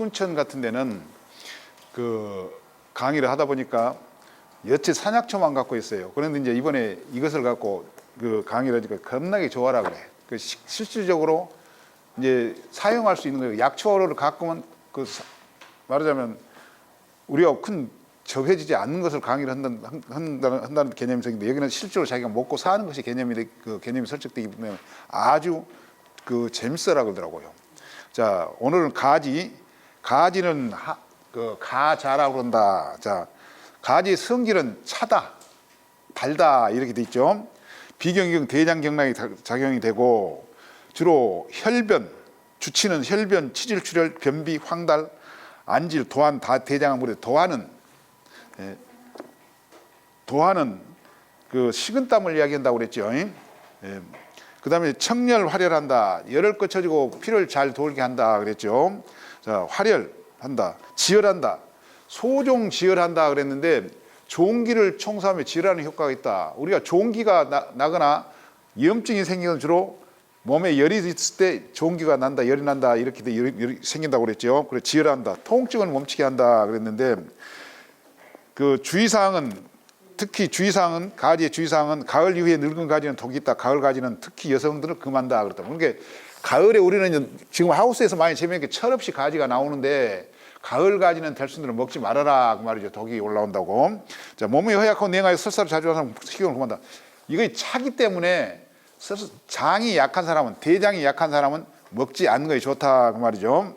순천 같은 데는 그 강의를 하다 보니까 여치 산약초만 갖고 있어요. 그런데 이제 이번에 이것을 갖고 그 강의를 하니까 겁나게 좋아라 그래. 그 실질적으로 이제 사용할 수 있는 거예요. 약초를 갖고는 그 말하자면 우리가 큰 적해지지 않는 것을 강의를 한다는 개념이 생긴데 여기는 실제로 자기가 먹고 사는 것이 개념이 설정되기 때문에 아주 그 재밌어라 그러더라고요. 자, 오늘은 가지는 그 가자라고 그런다. 자, 가지의 성질은 차다, 달다 이렇게 돼 있죠. 비경경 대장경락이 작용이 되고 주로 혈변, 주치는 혈변, 치질출혈, 변비, 황달, 안질, 도한, 대장암물에 도화는 그 식은땀을 이야기한다고 그랬죠. 그 다음에 청열, 활혈한다. 열을 꺼쳐지고 피를 잘 돌게 한다 그랬죠. 자, 활혈한다. 지혈한다. 소종지혈한다 그랬는데 좋은 기를 총사하며 지혈하는 효과가 있다. 우리가 좋은 기가 나거나 염증이 생기는 주로 몸에 열이 있을 때 좋은 기가 난다, 열이 난다 이렇게 열이 생긴다고 그랬죠. 그래서 지혈한다. 통증을 멈추게 한다 그랬는데 그 주의사항은 특히 주의사항은 가지의 주의사항은 가을 이후에 늙은 가지는 독이 있다. 가을 가지는 특히 여성들은 금한다 그랬다. 그러니까 가을에 우리는 지금 하우스에서 많이 재미있게 철없이 가지가 나오는데 가을 가지는 될 수 있는 대로 먹지 말아라 그 말이죠. 독이 올라온다고. 자, 몸이 허약하고 냉하여 설사를 자주 하는 사람 식욕을 금한다. 이거 차기 때문에 장이 약한 사람은 대장이 약한 사람은 먹지 않는 것이 좋다 그 말이죠.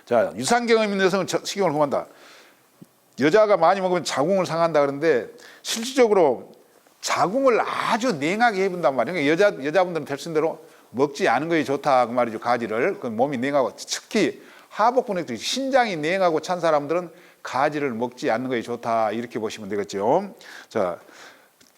자, 유산 경험 있는 여성은 식욕을 금한다. 여자가 많이 먹으면 자궁을 상한다 그러는데 실질적으로 자궁을 아주 냉하게 해본단 말이에요. 그러니까 여자분들은 될 수 있는 대로 먹지 않은 것이 좋다 그 말이죠. 가지를. 그 몸이 냉하고 특히 하복부에 신장이 냉하고 찬 사람들은 가지를 먹지 않는 것이 좋다 이렇게 보시면 되겠죠. 자,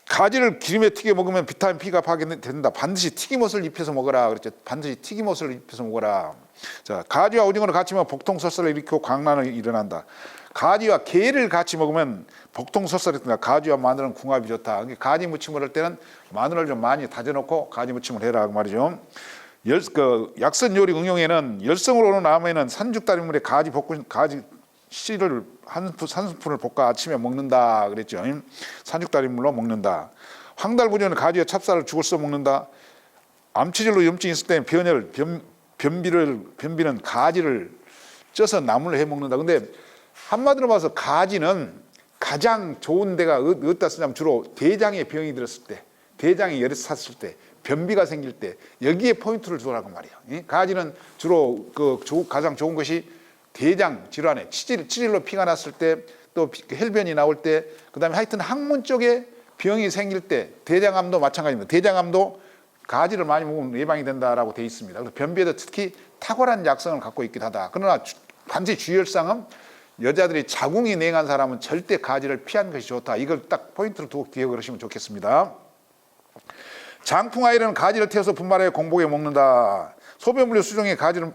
가지를 기름에 튀겨 먹으면 비타민 B가 파괴된다. 반드시 튀김옷을 입혀서 먹어라 그랬죠. 반드시 튀김옷을 입혀서 먹어라. 자, 가지와 오징어를 같이 먹으면 복통설사를 일으키고 광란이 일어난다. 가지와 게를 같이 먹으면 복통설사를 일으킨다. 가지와 마늘은 궁합이 좋다. 그러니까 가지 무침을 할 때는 마늘을 좀 많이 다져놓고 가지 무침을 해라 그 말이죠. 약선 요리 응용에는 열성으로 오는 암에는 산죽다리물에 가지 씨를 한 스푼을 볶아 아침에 먹는다 그랬죠. 산죽다리물로 먹는다. 황달부전은 가지와 찹쌀을 죽을 써 먹는다. 암치질로 염증이 있을 때 변비는 가지를 쪄서 나물로 해 먹는다. 근데 한마디로 봐서 가지는 가장 좋은 데가 어디다 쓰냐면 주로 대장에 병이 들었을 때, 대장에 열이 찼을 때, 변비가 생길 때 여기에 포인트를 두라고 말이에요. 가지는 주로 가장 좋은 것이 대장 질환에 치질로 피가 났을 때 또 혈변이 나올 때 그다음에 하여튼 항문 쪽에 병이 생길 때 대장암도 마찬가지입니다. 대장암도 가지를 많이 먹으면 예방이 된다라고 되어 있습니다. 그래서 변비에도 특히 탁월한 약성을 갖고 있기도 하다. 그러나 반드시 주의사항은 여자들이 자궁이 냉한 사람은 절대 가지를 피하는 것이 좋다. 이걸 딱 포인트를 두고 기억을 하시면 좋겠습니다. 장풍아이는 가지를 태워서 분말하여 공복에 먹는다. 소변분류 수종에 가지를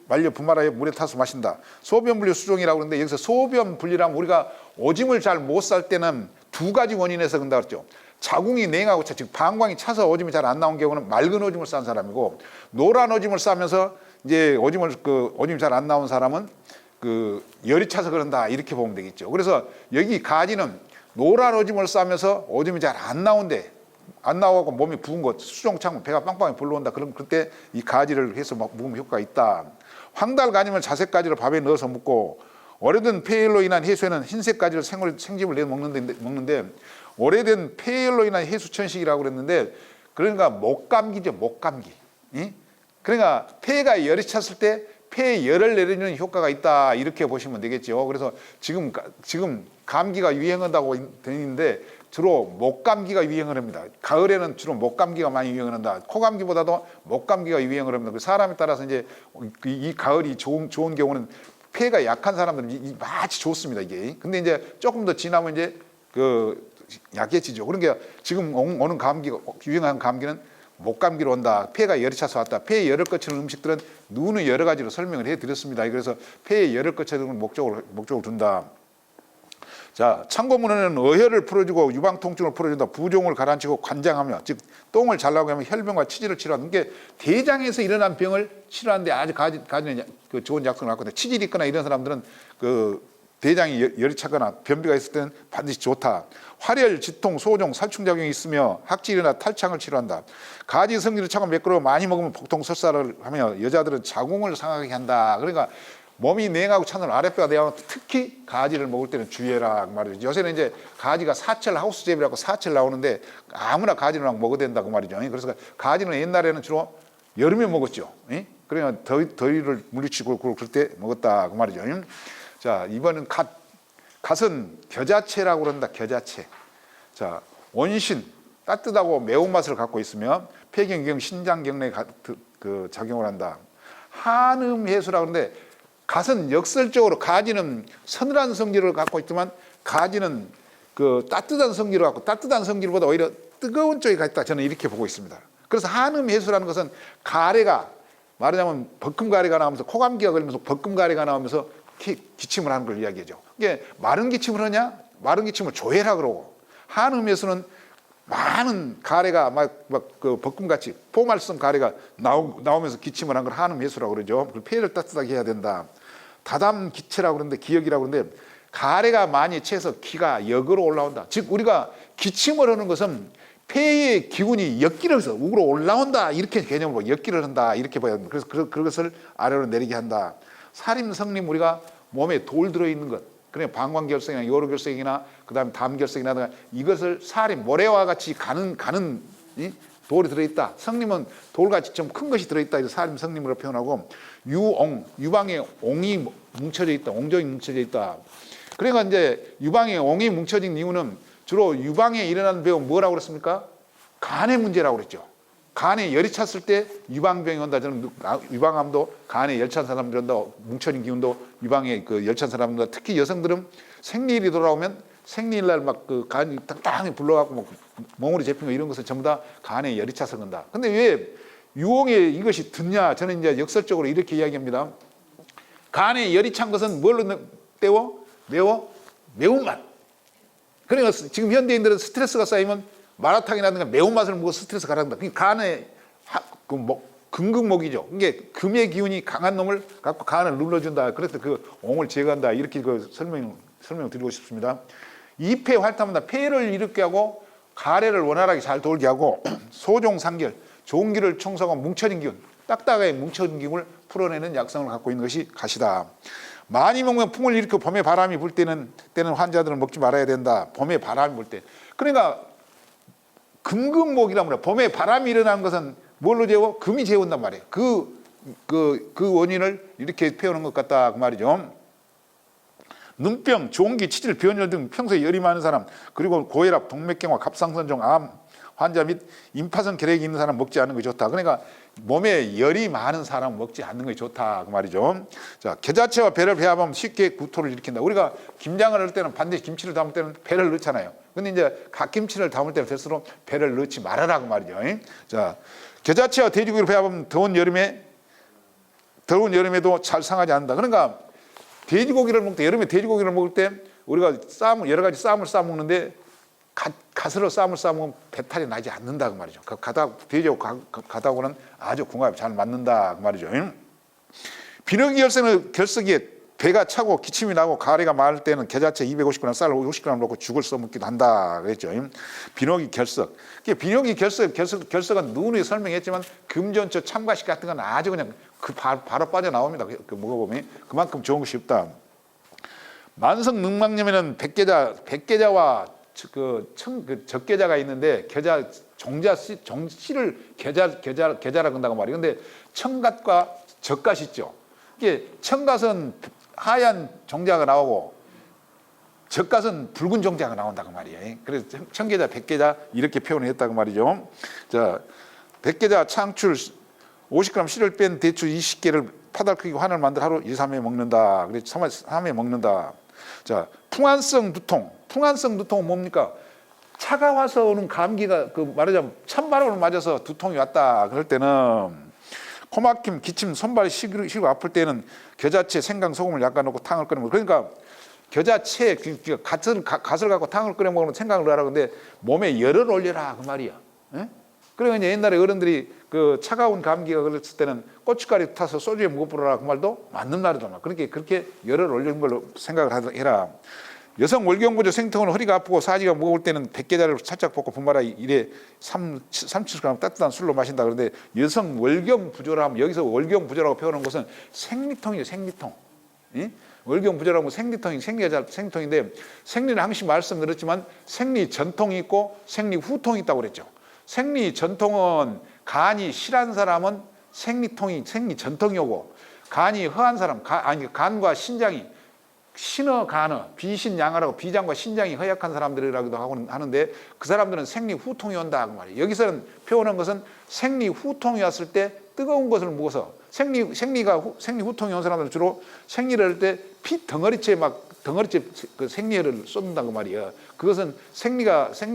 말려 분말하여 물에 타서 마신다. 소변분류 수종이라고 그러는데 여기서 소변분리라면 우리가 오줌을 잘 못 쌀 때는 두 가지 원인에서 그런다 그랬죠. 자궁이 냉하고 즉 방광이 차서 오줌이 잘 안 나온 경우는 맑은 오줌을 싼 사람이고 노란 오줌을 싸면서 이제 오줌이 잘 안 나온 사람은 열이 차서 그런다 이렇게 보면 되겠죠. 그래서 여기 가지는 노란 오줌을 싸면서 오줌이 잘 안 나오고 몸이 부은 것, 수종 창문 배가 빵빵히 불러온다. 그럼 그때 이 가지를 해서 먹으면 효과가 있다. 황달 가지면 자색 가지를 밥에 넣어서 먹고 오래된 폐혈로 인한 해수에는 흰색 가지를 생집을 내서 먹는데 오래된 폐혈로 인한 해수천식이라고 그랬는데 그러니까 목감기죠. 목감기. 그러니까 폐가 열이 찼을 때 폐에 열을 내리는 효과가 있다 이렇게 보시면 되겠죠. 그래서 지금 감기가 유행한다고 되어 있는데 주로 목감기가 유행을 합니다. 가을에는 주로 목감기가 많이 유행을 한다. 코감기보다도 목감기가 유행을 합니다. 사람에 따라서 이제 이 가을이 좋은 경우는 폐가 약한 사람들은 마치 좋습니다. 이게. 근데 이제 조금 더 지나면 이제 약해지죠. 그러니까 지금 오는 감기가 유행한 감기는 목감기로 온다. 폐가 열이 차서 왔다. 폐에 열을 꺼치는 음식들은 누누이 여러 가지로 설명을 해드렸습니다. 그래서 폐에 열을 꺼치는 목적으로 둔다. 자, 참고문헌에는 어혈을 풀어주고 유방통증을 풀어준다. 부종을 가라앉히고 관장하며, 즉 똥을 잘 나오게 하면 혈병과 치질을 치료한다. 이게 대장에서 일어난 병을 치료하는데 아주 가지는 그 좋은 약성을 갖고 있다. 치질이 있거나 이런 사람들은 그 대장이 열이 차거나 변비가 있을 때는 반드시 좋다. 활혈, 지통, 소종, 살충작용이 있으며 학질이나 탈창을 치료한다. 가지 성질이 차고 매끄러워 많이 먹으면 복통 설사를 하며 여자들은 자궁을 상하게 한다. 그러니까 몸이 냉하고 찬을 아랫배가 냉하고 특히 가지를 먹을 때는 주의해라 그 말이죠. 요새는 이제 가지가 사철 하우스 잽이라고 사철 나오는데 아무나 가지를 막 먹어야 된다고 그 말이죠. 그래서 가지는 옛날에는 주로 여름에 먹었죠. 그러니까 더위를 물리치고 그럴 때 먹었다 그 말이죠. 자, 이번은 갓은 겨자채라고 그런다. 겨자채. 자, 원신 따뜻하고 매운맛을 갖고 있으며 폐경경, 신장경내에 그 작용을 한다. 한음해수라고 그러는데 갓은 역설적으로 가지는 서늘한 성질을 갖고 있지만 가지는 그 따뜻한 성질을 갖고 따뜻한 성질보다 오히려 뜨거운 쪽에 가 있다. 저는 이렇게 보고 있습니다. 그래서 한음해수라는 것은 가래가 말하자면 버금가래가 나오면서 코감기가 걸리면서 버금가래가 나오면서 기침을 하는 걸 이야기하죠. 이게 마른 기침을 하냐? 마른 기침을 조해라 그러고 한음에서는 많은 가래가 그 버금같이 포말성 가래가 나오면서 기침을 한 걸 한음해수라고 그러죠. 폐를 따뜻하게 해야 된다. 다담기체라고 그러는데 기역이라고 그러는데 가래가 많이 채서 기가 역으로 올라온다. 즉 우리가 기침을 하는 것은 폐의 기운이 역기를 해서 우로 올라온다 이렇게 개념으로 역기를 한다 이렇게 봐야 됩니다. 그래서 그것을 아래로 내리게 한다. 사림성림 우리가 몸에 돌 들어있는 것 그냥 방광결석이나 요로결석이나 그 다음에 담결석이나 이것을 사림 모래와 같이 가는 돌이 들어있다. 성림은 돌같이 좀 큰 것이 들어있다. 이래서 사림 성림으로 표현하고 유옹 유방에 옹이 뭉쳐져 있다. 옹종이 뭉쳐져 있다. 그러니까 이제 유방에 옹이 뭉쳐진 이유는 주로 유방에 일어나는 병은 뭐라고 그랬습니까? 간의 문제라고 그랬죠. 간에 열이 찼을 때 유방병이 온다. 저는 유방암도 간에 열 찬 사람들이 온다. 뭉쳐진 기운도 유방에 그 열 찬 사람들 특히 여성들은 생리일이 돌아오면 생리일날 막 그 간이 땅땅히 불러갖고 막 몽울이 잡힌 거 이런 것은 전부 다 간에 열이 차서 그런다. 근데 왜 유홍에 이것이 듣냐? 저는 이제 역설적으로 이렇게 이야기합니다. 간에 열이 찬 것은 뭘로 때워? 매운맛. 그러니까 지금 현대인들은 스트레스가 쌓이면 마라탕이라든가 매운맛을 먹고 스트레스 가라앉는다. 그러니까 간에 금극목이죠. 이게 금의 기운이 강한 놈을 갖고 간을 눌러준다. 그래서 그 옹을 제거한다. 이렇게 그 설명드리고 싶습니다. 이폐 활탐한다. 폐를 일으키게 하고 가래를 원활하게 잘 돌게 하고 소종상결, 좋은 기를 청소하고 뭉쳐진 기운, 딱딱하게 뭉쳐진 기운을 풀어내는 약성을 갖고 있는 것이 갓이다. 많이 먹으면 풍을 일으켜 봄에 바람이 불 때는 환자들은 먹지 말아야 된다. 봄에 바람이 불 때. 그러니까 금극목이란 말이야. 봄에 바람이 일어나는 것은 뭘로 재워? 금이 재운단 말이에요. 그 원인을 이렇게 표현한 것 같다 그 말이죠. 눈병, 종기, 치질, 변열 등 평소에 열이 많은 사람 그리고 고혈압, 동맥경화, 갑상선종, 암 환자 및 임파선 결핵이 있는 사람 먹지 않는 것이 좋다. 그러니까 몸에 열이 많은 사람 먹지 않는 것이 좋다 그 말이죠. 자, 겨자채와 배를 배합하면 쉽게 구토를 일으킨다. 우리가 김장을 할 때는 반드시 김치를 담을 때는 배를 넣잖아요. 근데 이제 갓김치를 담을 때는 될수록 배를 넣지 말아라 그 말이죠. 자, 겨자채와 돼지고기를 배합하면 더운 여름에도 잘 상하지 않는다. 그러니까 돼지고기를 먹을 때 여름에 돼지고기를 먹을 때 우리가 여러 가지 쌈을 싸 먹는데 갓으로 쌈을 싸 먹으면 배탈이 나지 않는다 그 말이죠. 돼지하고 갓하고는 아주 궁합이 잘 맞는다 그 말이죠. 비너기 결석에 배가 차고 기침이 나고 가래가 많을 때는 겨자채 250g, 쌀 50g 넣고 죽을 써먹기도 한다 그랬죠. 비너기 결석. 비너기 결석은 누누이 설명했지만 금전초 참가식 같은 건 아주 그냥 바로 빠져나옵니다. 먹어보면 그만큼 좋은 것이 없다. 만성 늑막염에는 백계자와 적계자가 있는데 정씨를 계자라 한다고 말이에요. 근데 청갓과 적갓이 있죠. 이게 청갓은 하얀 종자가 나오고 적갓은 붉은 종자가 나온다고 말이에요. 그래서 청계자, 백계자 이렇게 표현을 했다고 말이죠. 자, 백계자 창출 50g 씨를 뺀 대추 20개를 파달 크기 환을 만들 하루 2, 3회 먹는다. 그래서 3회 먹는다. 자, 풍한성 두통은 뭡니까? 차가워서 오는 감기가 말하자면 찬바람을 맞아서 두통이 왔다. 그럴 때는 코막힘, 기침, 손발이 시리고 아플 때는 겨자채, 생강, 소금을 약간 넣고 탕을 끓이는 거. 그러니까 겨자채 갓을 갖고 탕을 끓여 먹으면 생강을 하라. 근데 몸에 열을 올려라 그 말이야. 예? 그러니까 옛날에 어른들이 그 차가운 감기가 걸렸을 때는 고춧가루 타서 소주에 묵어 뿌려라 그 말도 맞는 말이다. 그렇게 열을 올리는 걸로 생각을 해라. 여성 월경부조 생통은 허리가 아프고 사지가 무거울 때는 백계자를 살짝 볶고 분말아 이래 3~7g 따뜻한 술로 마신다. 그런데 여성 월경부조라 하면 여기서 월경부조라고 표현한 것은 생리통이에요. 생리통. 예? 월경부조라고 생리통인데 생리는 항상 말씀드렸지만 생리 전통이 있고 생리 후통이 있다고 그랬죠. 생리 전통은 간이 실한 사람은 생리 전통이 오고 간이 허한 사람 간과 신장이 신어 간어 비신양하라고 비장과 신장이 허약한 사람들이라고도 하는데 그 사람들은 생리 후통이 온다 그 말이에요. 여기서는 표현한 것은 생리 후통이 왔을 때 뜨거운 것을 먹어서 생리 후통이 온 사람들은 주로 생리를 할 때 피 덩어리째 그 생리를 쏟는다 그 말이에요. 그것은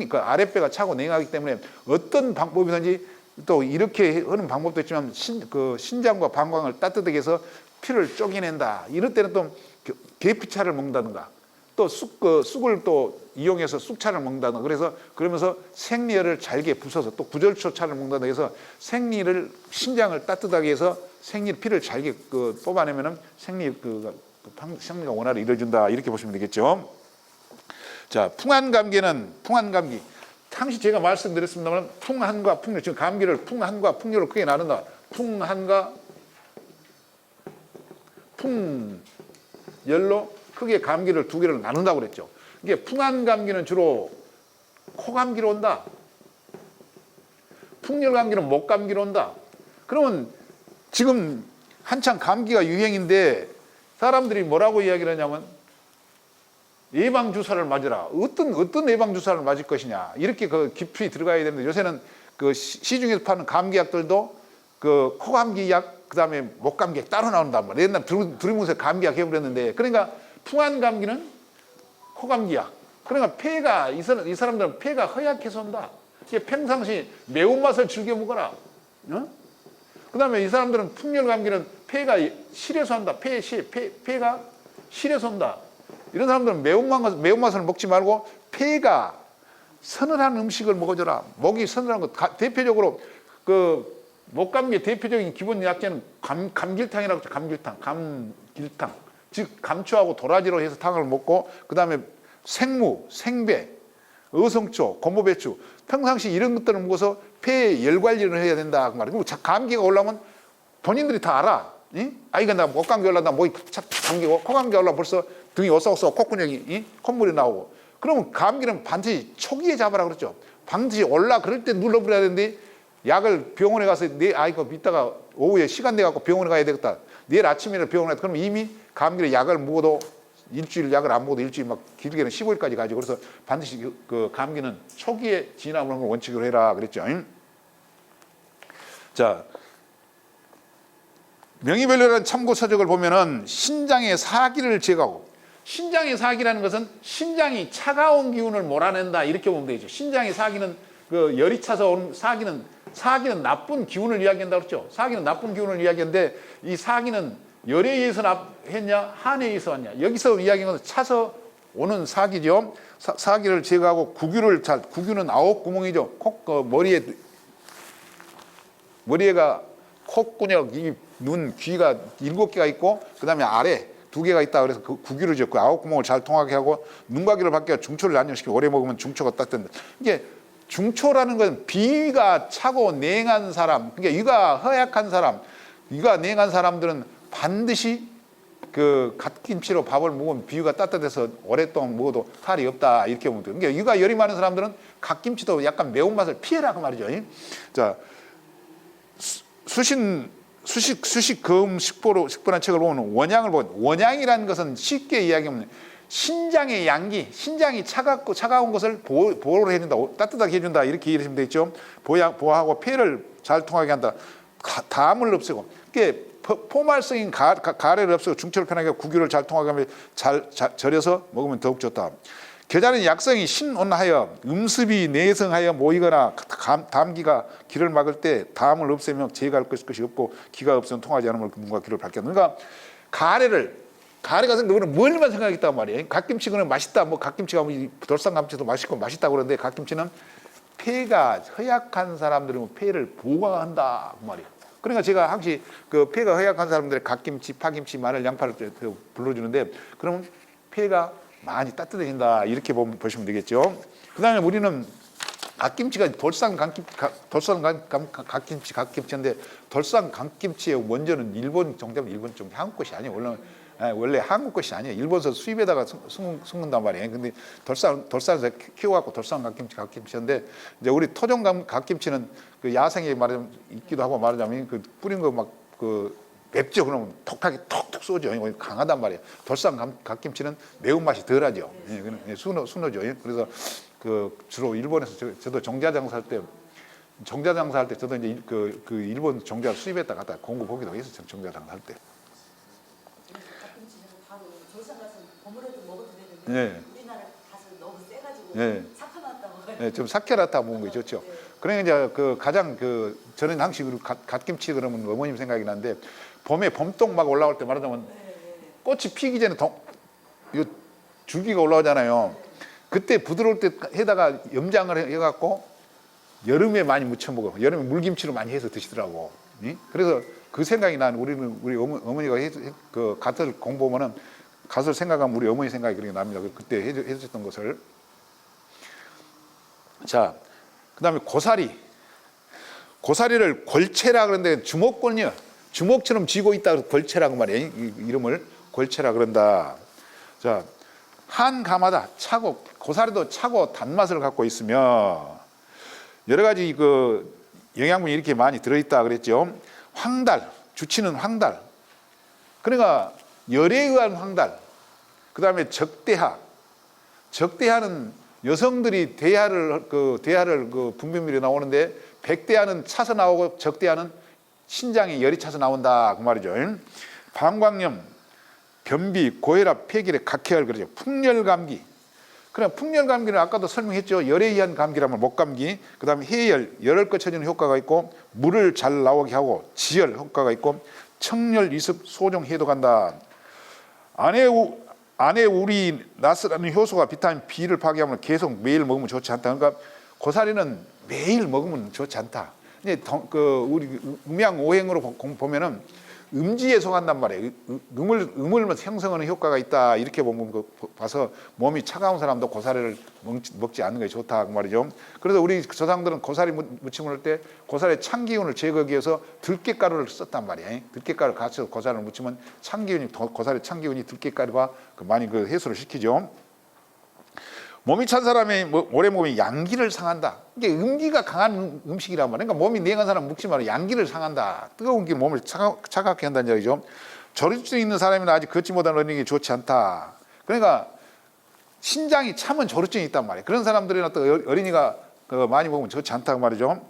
그 아랫배가 차고 냉하기 때문에 어떤 방법이든지 또 이렇게 하는 방법도 있지만 신장과 방광을 따뜻하게 해서 피를 쪼개낸다. 이럴 때는 또 계피차를 먹는다든가 또 쑥을 또 이용해서 쑥차를 먹는다든가 그러면서 생리를 잘게 부숴서 또 구절초차를 먹는다든가 해서 신장을 따뜻하게 해서 피를 잘게 뽑아내면은 생리가 원활히 이루어진다. 이렇게 보시면 되겠죠. 자, 풍한감기. 당시 제가 말씀드렸습니다만 풍한과 풍열, 지금 감기를 풍한과 풍열로 크게 나눈다. 풍한과 풍열로 크게 감기를 두 개를 나눈다고 그랬죠. 이게 풍한감기는 주로 코감기로 온다. 풍열감기는 목감기로 온다. 그러면 지금 한창 감기가 유행인데 사람들이 뭐라고 이야기를 하냐면 예방주사를 맞으라. 어떤 예방주사를 맞을 것이냐. 이렇게 깊이 들어가야 되는데 요새는 시중에서 파는 감기약들도 코감기 약, 그 다음에 목감기 약 따로 나온단 말이에요. 옛날 들으면서 감기약 해버렸는데 그러니까 풍한감기는 코감기약. 그러니까 이 사람들은 폐가 허약해서 온다. 평상시 매운맛을 즐겨 먹어라. 어? 그 다음에 이 사람들은 풍열감기는 폐가 실해서 한다. 폐가 실해서 온다. 이런 사람들은 매운맛을 먹지 말고 폐가 서늘한 음식을 먹어줘라. 목이 서늘한 것. 대표적으로 목감기의 대표적인 기본 약재는 감길탕이라고 하죠. 감길탕. 즉 감초하고 도라지로 해서 탕을 먹고 그 다음에 생무, 생배, 어성초, 고무배추 평상시 이런 것들을 먹어서 폐에 열 관리를 해야 된다 그 말이에요. 감기가 올라오면 본인들이 다 알아. 아이가 나 목감기 올라다 목이 감기고 코감기 올라 벌써 등이 오싹오싹 콧구멍이 콧물이 나오고 그러면 감기는 반드시 초기에 잡아라 그랬죠. 반드시 올라 그럴 때 눌러버려야 되는데 약을 병원에 가서 이거 이따가 오후에 시간 돼갖고 병원에 가야 되겠다. 내일 아침에는 병원에 가야 돼. 그럼 이미 감기를 약을 먹어도 일주일 약을 안 먹어도 일주일 막 길게는 15일까지 가죠. 그래서 반드시 그 감기는 초기에 진압을 하는 걸 원칙으로 해라 그랬죠. 자, 명의별료라는 참고 서적을 보면은 신장의 사기를 제거하고 신장의 사기라는 것은 신장이 차가운 기운을 몰아낸다 이렇게 보면 되죠. 신장의 사기는 열이 차서 오는 사기는 나쁜 기운을 이야기한다고 그랬죠. 사기는 나쁜 기운을 이야기하는데 이 사기는 열에 의해서 했냐 한에 의해서 왔냐. 여기서 이야기하는 것은 차서 오는 사기죠. 사기를 제거하고 구규는 9구멍이죠. 머리에가 콧구녕, 눈, 귀가 7개가 있고 그 다음에 아래 2개가 있다. 그래서 그 구규를 지었고 9구멍을 잘 통하게 하고 눈과 귀를 밖에 중초를 안정시키고 오래 먹으면 중초가 딱 된다. 이게 중초라는 건 비위가 차고 냉한 사람, 그러니까 위가 허약한 사람, 위가 냉한 사람들은 반드시 갓김치로 밥을 먹으면 비위가 따뜻해서 오랫동안 먹어도 탈이 없다 이렇게 보면 돼요. 그러니까 위가 열이 많은 사람들은 갓김치도 약간 매운맛을 피해라 그 말이죠. 자, 수식금 식보란 책을 보면 원양이라는 것은 쉽게 이야기하면 신장의 양기, 신장이 차가운 것을 보호를 해준다, 따뜻하게 해준다 이렇게 이해하시면 되겠죠. 보호하고 폐를 잘 통하게 한다. 담을 없애고, 포말성인 가래를 없애고 중초를 편하게 하고 구규를 잘 통하게 하면 잘 절여서 먹으면 더욱 좋다. 겨자는 약성이 신온하여 음습이 내성하여 모이거나 담기가 기를 막을 때 담을 없애면 제거할 것이 없고 기가 없으면 통하지 않으면 눈과 귀를 밝게 한다. 그러니까 가래를 가래가 그거는 멀리만 생각했단 말이에요. 갓김치 그는 맛있다. 뭐 갓김치가 뭐 돌산감치도 맛있고 맛있다 그러는데 갓김치는 폐가 허약한 사람들은 폐를 보강한다 그 말이에요. 그러니까 제가 항상 그 폐가 허약한 사람들의 갓김치, 파김치, 마늘, 양파를 불러주는데 그러면 폐가 많이 따뜻해진다 이렇게 보시면 되겠죠. 그다음에 우리는 갓김치가 갓김치인데 돌산 갓김치의 원조는 일본 정답은 일본 쪽 한국 것이 아니에요. 원래 한국 것이 아니에요. 일본에서 수입에다가 숨는단 말이에요. 근데 돌산에서 키워갖고 돌산 갓김치인데 이제 우리 토종 갓김치는 그 야생에 말하자면 있기도 하고 말하자면 그 뿌린 거 막 그 맵죠. 그러면 톡하게 톡톡 쏘죠. 강하단 말이에요. 돌산 갓김치는 매운맛이 덜하죠. 순하죠. 그래서 그 주로 일본에서 저도 정자 장사할 때 저도 이제 그 일본 정자 수입했다 갖다 공급하기도 했어요. 정자 장사할 때. 갓김치는 바로 조선 가서 버무려도 먹어도 되는데 네. 우리나라 가서 너무 세가지고 네. 삭혀놨다 먹어요. 네, 좀 삭혀놨다 먹는 게 좋죠. 네. 그러니까 이제 그 가장 그 저는 항상 갓김치 그러면 어머님 생각이 나는데 봄에 봄동 막 올라올 때 말하자면 꽃이 피기 전에 이 줄기가 올라오잖아요. 그때 부드러울 때 해다가 염장을 해갖고 여름에 많이 무쳐 먹어. 여름에 물김치로 많이 해서 드시더라고. 그래서 그 생각이 난 우리 어머니가 그 갓을 공부하면은 갓을 생각하면 우리 어머니 생각이 그렇게 납니다. 그때 해주셨던 것을. 자, 그다음에 고사리를 골채라 그러는데 주먹골이요. 주먹처럼 쥐고 있다 골채라고 말이에요. 이름을 골채라 그런다. 자, 한 가마다 차고 고사리도 차고 단맛을 갖고 있으며 여러 가지 그 영양분이 이렇게 많이 들어있다 그랬죠. 황달, 주치는 황달. 그러니까 열에 의한 황달. 그다음에 적대하. 적대하는 여성들이 대하를 분비물이 나오는데 백대하는 차서 나오고 적대하는 신장에 열이 차서 나온다 그 말이죠. 방광염, 변비, 고혈압, 폐결핵, 각혈 그러죠. 풍열감기. 그럼 풍열감기는 아까도 설명했죠. 열에 의한 감기라면 목감기. 그다음에 해열, 열을 꺼쳐주는 효과가 있고 물을 잘 나오게 하고 지열 효과가 있고 청열, 이습, 소종 해도 간다. 안에 우리 나스라는 효소가 비타민 B를 파괴하면 계속 매일 먹으면 좋지 않다. 그러니까 고사리는 매일 먹으면 좋지 않다. 근데 우리 음양오행으로 보면은 음지에 속한단 말이에요. 음을 형성하는 효과가 있다. 이렇게 봐서 몸이 차가운 사람도 고사리를 먹지 않는 게 좋다 그 말이죠. 그래서 우리 조상들은 고사리 무침을 할 때 고사리 찬기운을 제거하기 위해서 들깨가루를 썼단 말이에요. 들깨가루 같이 고사리를 무치면 고사리 찬기운이 들깨가루가 많이 해소를 시키죠. 몸이 찬 사람이 오래 먹으면 양기를 상한다. 이게 음기가 강한 음식이란 말이에요. 그러니까 몸이 냉한 사람 먹지 말고 양기를 상한다. 뜨거운 게 몸을 차갑게 한다는 얘기죠. 저리증 있는 사람이나 아직 걷지 못한 어린이가 좋지 않다. 그러니까 신장이 차면 저리증이 있단 말이에요. 그런 사람들이나 또 어린이가 많이 먹으면 좋지 않다고 말이죠.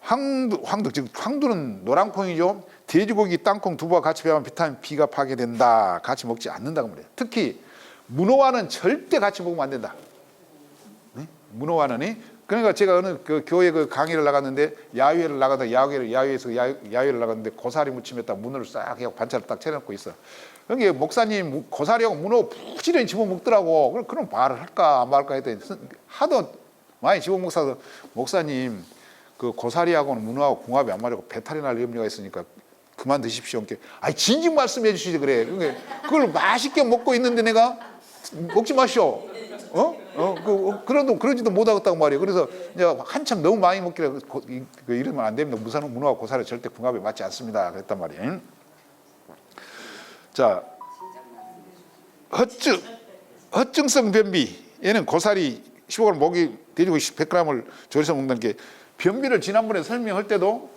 황두는 노란콩이죠. 돼지고기, 땅콩, 두부와 같이 배하면 비타민 B가 파괴된다. 같이 먹지 않는다고 말이에요. 특히 문어와는 절대 같이 먹으면 안 된다. 문어와는 그러니까 제가 어느 교회 강의를 나갔는데 야외를 나갔는데 고사리 무침에다 문어를 싹 해서 반찬을 딱 차려놓고 있어. 그러니까 목사님 고사리하고 문어 부지런히 집어먹더라고. 그럼 말을 할까 말까 했더니 하도 많이 집어먹어서 목사님 그 고사리하고는 문어하고 궁합이 안 맞고 배탈이 날 염려가 있으니까 그만 드십시오. 아니 진즉 말씀해 주시지 그래. 그러니까 그걸 맛있게 먹고 있는데 내가 먹지 마시오. 그래도 그러지도 못하겠다고 말이에요. 그래서 이제 한참 너무 많이 먹기라 이러면 안 됩니다. 문어와 고사리 절대 궁합이 맞지 않습니다. 그랬단 말이에요. 자, 허증성 변비. 얘는 고사리 15g 모기 돼지고기 100g을 조리해서 먹는 게 변비를 지난번에 설명할 때도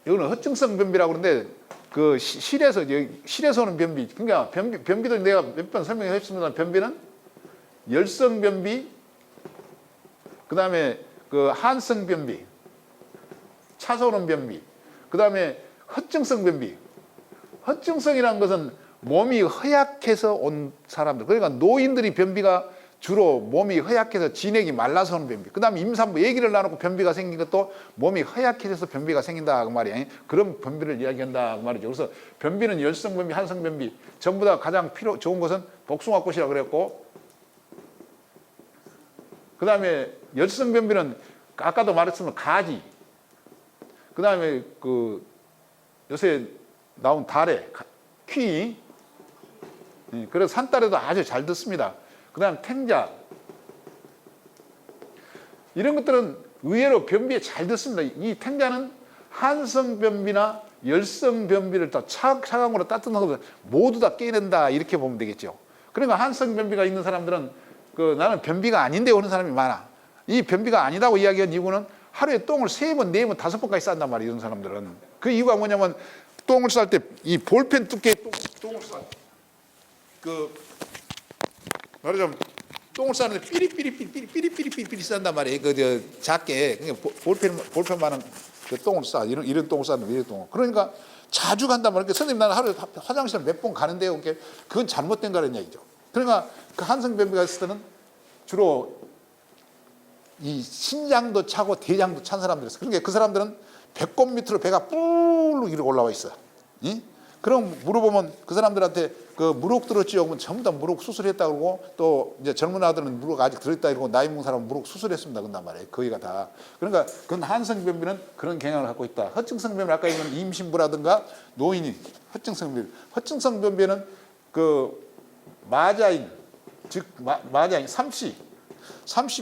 이거는 허증성 변비라고 그러는데 그 실에서 오는 변비. 그러니까 변비도 내가 몇 번 설명했습니다. 변비는 열성 변비, 그다음에 그 한성 변비, 차서 오는 변비, 그다음에 허증성 변비. 허증성이라는 것은 몸이 허약해서 온 사람들. 그러니까 노인들이 변비가 주로 몸이 허약해서 진액이 말라서 오는 변비. 그 다음에 임산부 얘기를 나누고 변비가 생긴 것도 몸이 허약해져서 변비가 생긴다 그 말이야. 그런 변비를 이야기한다 그 말이죠. 그래서 변비는 열성 변비, 한성 변비 전부 다 가장 좋은 것은 복숭아꽃이라 그랬고, 그 다음에 열성 변비는 아까도 말했지만 가지, 그 다음에 그 요새 나온 달에 퀴, 그래서 산딸에도 아주 잘 듣습니다. 그 다음 탱자, 이런 것들은 의외로 변비에 잘 듣습니다. 이 탱자는 한성 변비나 열성 변비를 다 차강으로 따뜻한 것을 모두 다 깨낸다 이렇게 보면 되겠죠. 그러니까 한성 변비가 있는 사람들은 나는 변비가 아닌데 오는 사람이 많아. 이 변비가 아니라고 이야기한 이유는 하루에 똥을 3번, 4번, 5번까지 싼단 말이에요. 이런 사람들은. 그 이유가 뭐냐면 똥을 쌀 때 이 볼펜 두께의 똥을 싸. 말하자면 똥을 싸는데 삐리삐리 싼단 말이에요. 작게 그냥 볼펜만한 그 똥을 싸. 이런 똥을 싸는데 이런 똥. 그러니까 자주 간단 말이에요. 선생님 나는 하루에 화장실 몇 번 가는데요. 그건 잘못된 거라는 얘기죠. 그러니까 그 한성 변비가 있을 때는 주로 이 신장도 차고 대장도 찬 사람들이었어요. 그러니까 그 사람들은 배꼽 밑으로 배가 뿔룩 이렇게 올라와 있어요. 그럼 물어보면 그 사람들한테 그 무릎 들었지요? 그러면 전부 다 무릎 수술했다 그러고, 또 이제 젊은 아들은 무릎 아직 들었다 이러고, 나이 먹은 사람은 무릎 수술했습니다 그런단 말이에요. 거기가 다. 그러니까 그건 한성 변비는 그런 경향을 갖고 있다. 허증성 변비, 아까 있는 임신부라든가 노인이 허증성 변비. 허증성 변비는 그 마자인, 즉 마자인 삼시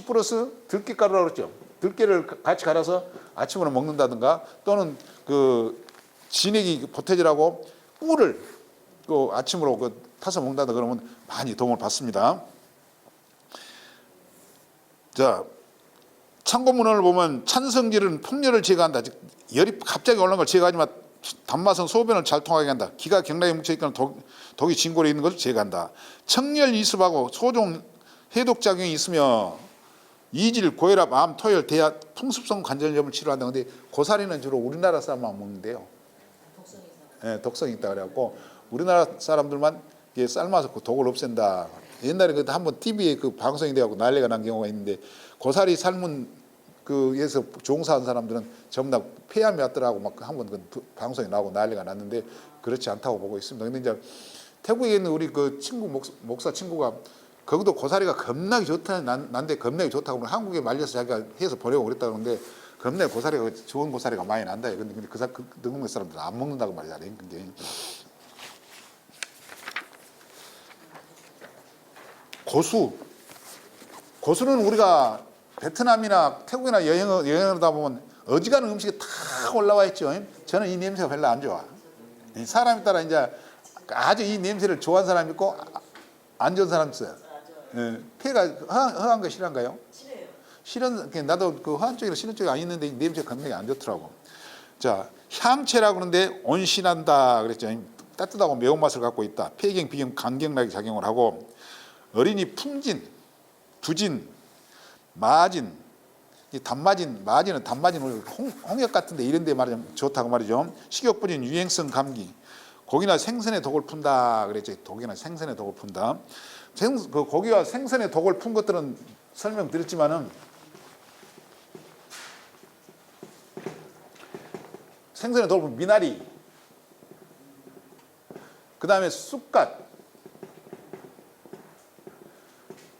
플러스 들깨가루라고 그랬죠. 들깨를 같이 갈아서 아침으로 먹는다든가, 또는 그 진액이 보태지라고 꿀을 또 아침으로 타서 먹는다 그러면 많이 도움을 받습니다. 자, 참고문헌을 보면 찬성질은 폭렬을 제거한다. 즉 열이 갑자기 올라온 걸 제거하지만 단맛은 소변을 잘 통하게 한다. 기가 경락에 뭉쳐있거나 독이 진골에 있는 것을 제거한다. 청열 이습하고 소종 해독작용이 있으며 이질, 고혈압, 암, 토열, 대야, 풍습성 관절염을 치료한다. 근데 고사리는 주로 우리나라 사람만 먹는데요. 독성이 있다 그래갖고 우리나라 사람들만 삶아서 그 독을 없앤다. 옛날에 그 한번 TV에 그 방송이 돼갖고 난리가 난 경우가 있는데, 고사리 삶은 그에서 종사한 사람들은 전부 다 폐암이 왔더라고 막 한번 그 방송에 나오고 난리가 났는데, 그렇지 않다고 보고 있습니다. 근데 이제 태국에 있는 우리 그 친구 목사 친구가 거기도 고사리가 겁나게 좋다, 난데 겁나게 좋다고 하면 한국에 말려서 자기가 해서 보내고 그랬다 그러는데, 겁나게 고사리가 좋은 고사리가 많이 난다. 근데 그 능동 사람들은 안 먹는다고 말이야. 근데 고수는 우리가 베트남이나 태국이나 여행을 하다 보면 어지간한 음식이 다 올라와 있죠. 저는 이 냄새가 별로 안 좋아. 사람에 따라 이제 아주 이 냄새를 좋아하는 사람이 있고 안 좋은 사람이 있어요. 폐가 허한 거 싫어한가요? 싫은, 나도 그 허한 쪽이나 싫은 쪽이 아니는데 냄새가 굉장히 안 좋더라고. 자, 향채라 그러는데 온신한다 그랬죠. 따뜻하고 매운맛을 갖고 있다. 폐경, 비경, 간경락이 작용을 하고, 어린이 풍진, 두진, 마진, 마진은 단마진, 홍역 같은데 이런 데 말하자면 좋다고 말이죠. 식욕부진, 유행성 감기, 고기나 생선의 독을 푼다 그랬죠. 고기나 생선의 독을 푼다. 그 고기와 생선의 독을 푼 것들은 설명드렸지만은, 생선의 독을 푼 미나리, 그 다음에 쑥갓,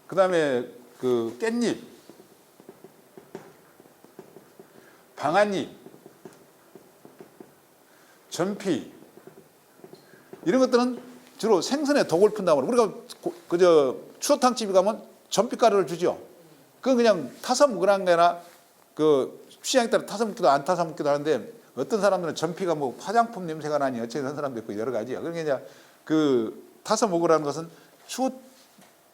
그 다음에 그 깻잎, 방아잎, 전피, 이런 것들은 주로 생선에 독을 푼다고. 우리가 그저 추어탕집에 가면 전피가루를 주죠. 그건 그냥 타서 먹으라는 게 아니라 그 취향에 따라 타서 먹기도 안 타서 먹기도 하는데, 어떤 사람들은 전피가 뭐 화장품 냄새가 나니 어쩌고 하는 사람도 있고 여러 가지요. 그러니까 이제 그 타서 먹으라는 것은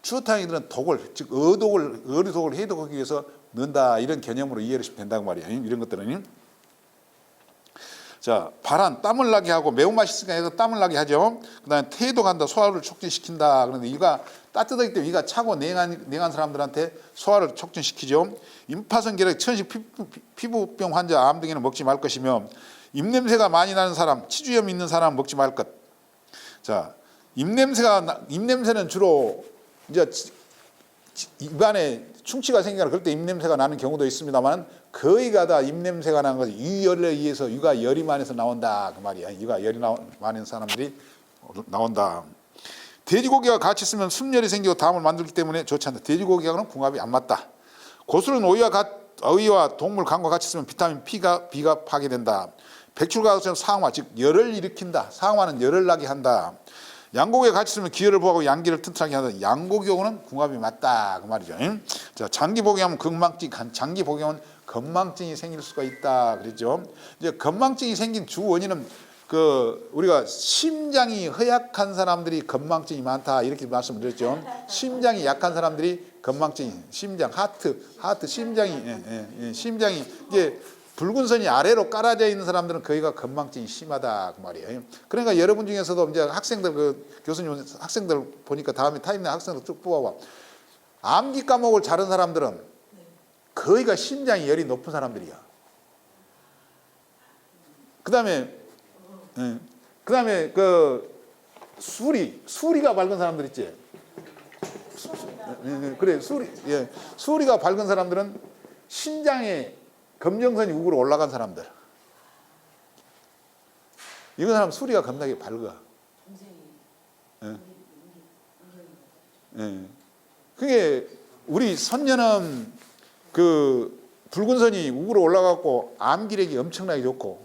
추어탕이들은 독을, 즉 어리독을 해독하기 위해서 넣는다, 이런 개념으로 이해를 하시면 된다고 말이에요. 이런 것들은. 자, 발한, 땀을 나게 하고, 매운맛이 있으니까 해서 땀을 나게 하죠. 그 다음에 태독한다, 소화를 촉진시킨다. 그런데 이가 따뜻하기 때문에 이가 차고 냉한 사람들한테 소화를 촉진시키죠. 임파선 결핵, 천식 피부병 환자, 암 등에는 먹지 말 것이며, 입냄새가 많이 나는 사람, 치주염 있는 사람은 먹지 말 것. 자, 입냄새는 주로 이제 입안에 충치가 생기거나 그럴 때 입냄새가 나는 경우도 있습니다만 거의가 다 입냄새가 나는 것이 유열에 의해서 유가 열이 많아서 나온다 그 말이야. 유가 열이 많은 사람들이 나온다. 돼지고기와 같이 쓰면 숨열이 생기고 담을 만들기 때문에 좋지 않다. 돼지고기하고는 궁합이 안 맞다. 고수는 오이와 동물 간과 같이 쓰면 비타민 B가 파괴된다. 백출과 같이 쓰면 상화, 즉 열을 일으킨다. 상화는 열을 나게 한다. 양고기와 같이 쓰면 기혈을 보호하고 양기를 튼튼하게 한다. 양고기하고는 궁합이 맞다 그 말이죠. 자, 장기 복용하면 건망증, 장기 복용은 건망증이 생길 수가 있다 그랬죠. 이제 건망증이 생긴 주 원인은 우리가 심장이 허약한 사람들이 건망증이 많다 이렇게 말씀드렸죠. 심장이 약한 사람들이 건망증이, 심장, 심장이 이게 붉은 선이 아래로 깔아져 있는 사람들은 거기가 건망증이 심하다 그 말이에요. 그러니까 여러분 중에서도 이제 학생들 교수님 학생들 보니까 다음에 타임내 학생들 쭉 뽑아봐. 암기 과목을 잘하는 사람들은 거기가 심장이 열이 높은 사람들이야. 그다음에 수리가 밝은 사람들 있지. 그래 수리가 밝은 사람들은 심장에 검정선이 우그로 올라간 사람들. 이거 사람 수리가 겁나게 밝아. 그게 우리 선녀는 붉은 선이 우그로 올라가고 암기력이 엄청나게 좋고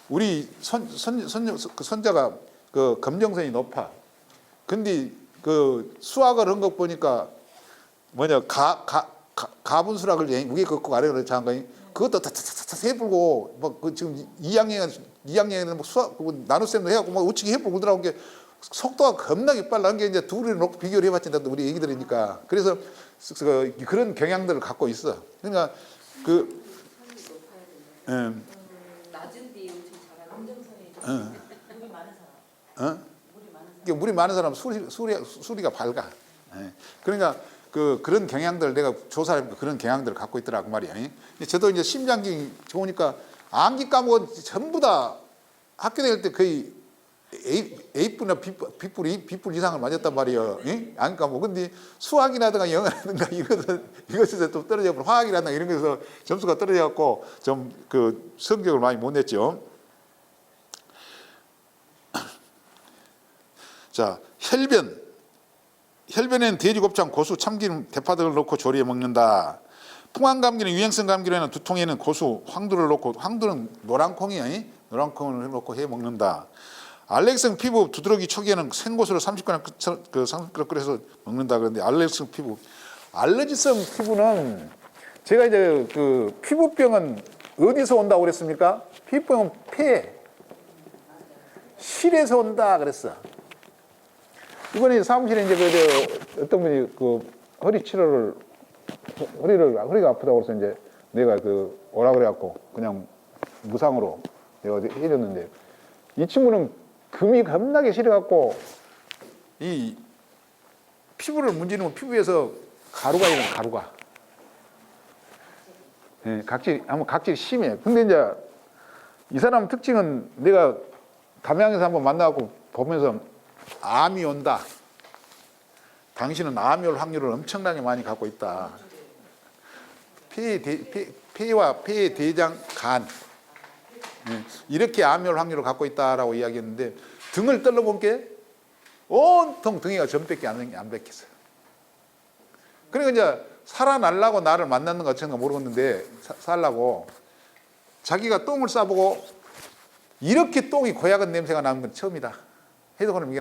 우리 선자가 검정선이 높아. 근데 수학을 한 것 보니까 가분수학을 위에 걷고 아래로 장한 거니 그것도 다 해불고 막 지금 2학년에는 막 수학 나눗셈도 해갖고 막 우측에 해불고 들어온 게 속도가 겁나게 빨라. 게 이제 둘을 놓고 비교를 해봤지 우리 얘기들이니까. 그래서 그런 경향들을 갖고 있어. 그러니까 낮은데 엄청 잘하는 물이 많은 사람. 물이 많은 사람 수리가 밝아. 그러니까 그런 경향들 내가 조사해보니까 그런 경향들을 갖고 있더라고 말이야. 저도 이제 심장기 좋으니까 암기 과목은 전부 다 학교 다닐 때 거의 A뿔이나 B뿔 이상을 맞았단 말이에요. 암기 과목. 근데 수학이라든가 영어라든가 이것에서 또 떨어져버려. 화학이라든가 이런 것에서 점수가 떨어져갖고 좀 성적을 많이 못 냈죠. 자, 혈변에는 돼지 곱창, 고수, 참기름, 대파 등을 넣고 조리해 먹는다. 풍한감기는 유행성 감기로는 두통에는 고수, 황두를 넣고, 황두는 노란콩이에요. 노란콩을 넣고 해 먹는다. 알레르기성 피부 두드러기 초기에는 생고수를 30g 끓여서 먹는다. 그런데 알레르기성 피부, 알레르기성 피부는 제가 이제 피부병은 어디서 온다고 그랬습니까? 피부병은 실에서 온다 그랬어. 이번에 사무실에 이제 어떤 분이 허리 치료를 허리가 아프다고 해서 이제 내가 오라 그래갖고 그냥 무상으로 내가 해줬는데 이 친구는 금이 겁나게 시려갖고 이 피부를 문지르면 피부에서 가루가 일어나 가루가. 각질이 심해. 근데 이제 이 사람 특징은 내가 담양에서 한번 만나갖고 보면서 암이 온다. 당신은 암이 올 확률을 엄청나게 많이 갖고 있다. 폐와 폐, 대장, 간 이렇게 암이 올 확률을 갖고 있다라고 이야기했는데 등을 떨러본 게 온통 등이가 점밖에 안 뱉겠어. 그러니까 이제 살아날라고 나를 만나는 것 같은가 모르겠는데 살라고 자기가 똥을 싸보고 이렇게 똥이 고약한 냄새가 나는 건 처음이다. 해도 그럼